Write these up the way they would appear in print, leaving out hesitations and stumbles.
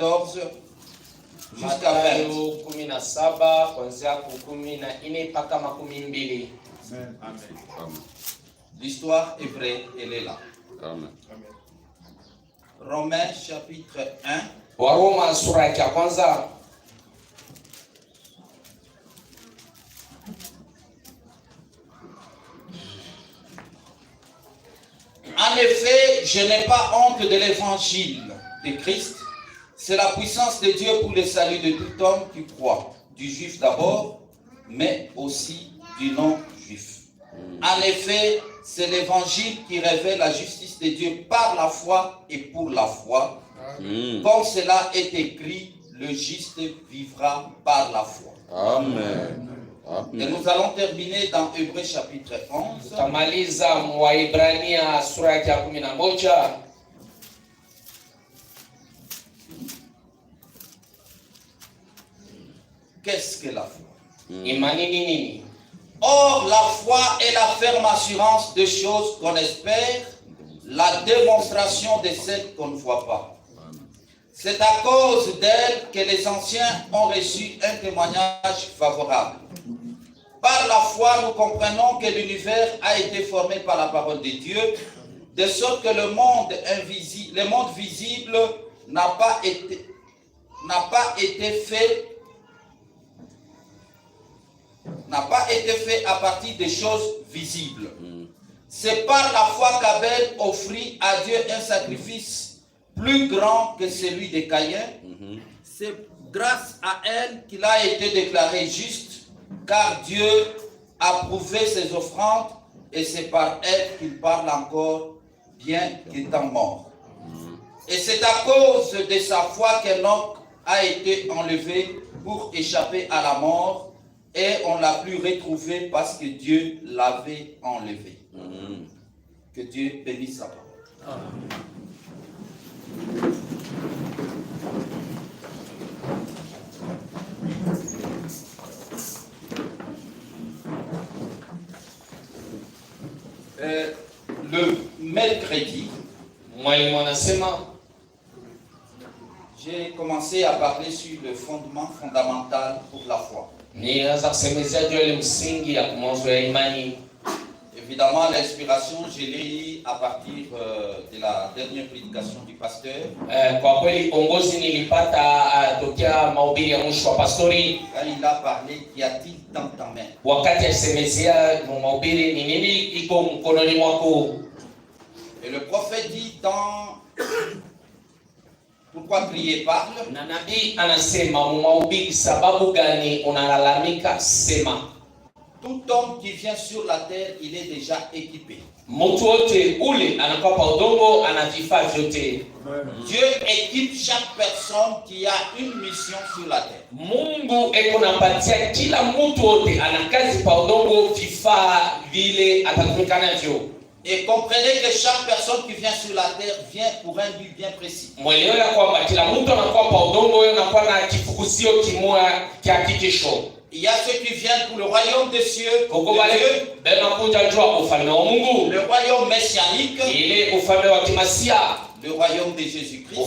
14 jusqu'à 20. L'histoire est vraie, elle est là. Amen. Romains chapitre 1. Waroma sura ya kwanza. En effet, je n'ai pas honte de l'évangile de Christ. C'est la puissance de Dieu pour le salut de tout homme qui croit, du juif d'abord, mais aussi du non-juif. En effet, c'est l'évangile qui révèle la justice de Dieu par la foi et pour la foi. Comme cela est écrit, le juste vivra par la foi. Amen. Et nous allons terminer dans Hébreux chapitre 11. Tutamaliza Waibrania sura ya 11. Qu'est-ce que la foi? Imani ni nini? Or, la foi est la ferme assurance de choses qu'on espère, la démonstration de celles qu'on ne voit pas. C'est à cause d'elle que les anciens ont reçu un témoignage favorable. Par la foi, nous comprenons que l'univers a été formé par la parole de Dieu, de sorte que le monde visible n'a pas été fait à partir des choses visibles. C'est par la foi qu'Abel offrit à Dieu un sacrifice plus grand que celui de Caïn. C'est grâce à elle qu'il a été déclaré juste, car Dieu a prouvé ses offrandes et c'est par elle qu'il parle encore, bien qu'étant mort. Et c'est à cause de sa foi qu'Enoch a été enlevé pour échapper à la mort. Et on l'a plus retrouvé parce que Dieu l'avait enlevé. Que Dieu bénisse sa parole. Le mercredi, j'ai commencé à parler sur le fondement fondamental pour la foi. Évidemment, l'inspiration, je l'ai eue à partir de la dernière prédication du pasteur. Kwa kweli ongozi nilipata tokea mahubiri ya mwisho wa pastori. Quand il a parlé, qu'y a-t-il dans ta main? Wakati alisemezea mahubiri ni nini iko mkononi mwako? Et le prophète dit dans Pourquoi crier parle? Na nabii anasema mahubiri sababu gani unalalamika sema. Tout homme qui vient sur la terre, il est déjà équipé. Mtu wote ule anakuwa pa udongo ana vifaa vyote. Dieu équipe chaque personne qui a une mission sur la terre. Mungu eko napatia kila mtu wote ana kazi pa udongo vifaa vile atatumika navyo. Et comprenez que chaque personne qui vient sur la terre vient pour un but bien précis. Mwelewe ya kwamba kila mtu anakuwa pa udongo anakuwa na kifukuzio kimoja cha hakikisho. Il y a ceux qui viennent pour le royaume des cieux, le royaume messianique, le royaume de Jésus-Christ.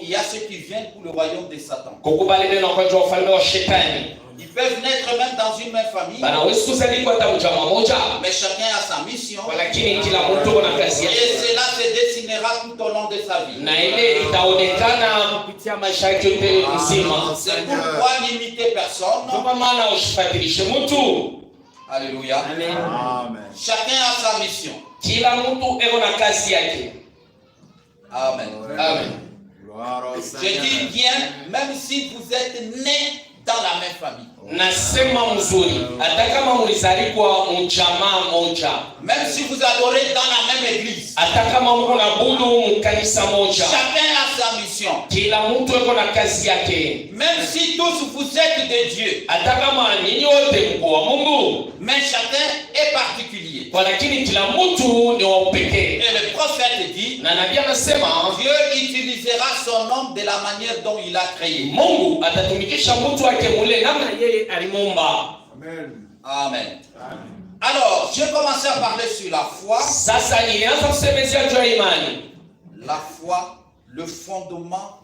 Il y a ceux qui viennent pour le royaume de Satan. Ils peuvent naître même dans une même famille, mais chacun a sa mission. Et cela se dessinera tout au long de sa vie. C'est pourquoi n'imiter personne. Alléluia. Amen. Chacun a sa mission. Amen. Amen. Je dis bien, même si vous êtes nés dans la même famille. Nasema mzuri hata kama mlizaliwa mjamaa moja, même si vous adorez dans la même église, hata kama mnaabudu mkanisa moja, chacun a sa mission. Kila mtu yuko na kazi yake. Même si tous vous êtes de Dieu, hata kama ninyi wote mko wa Mungu, mais chacun est particulier. Kwa lakini kila mtu ni wa pekee. Et le prophète dit, na nabii anasema Dieu utilisera son homme de la manière dont il a créé. Mungu atatumikisha mtu wake mule namna yeye alimuumba. Amen. Amen. Alors, j'ai commencé à parler sur la foi. Sasa nilianza kusemezea juu ya imani. La foi, le fondement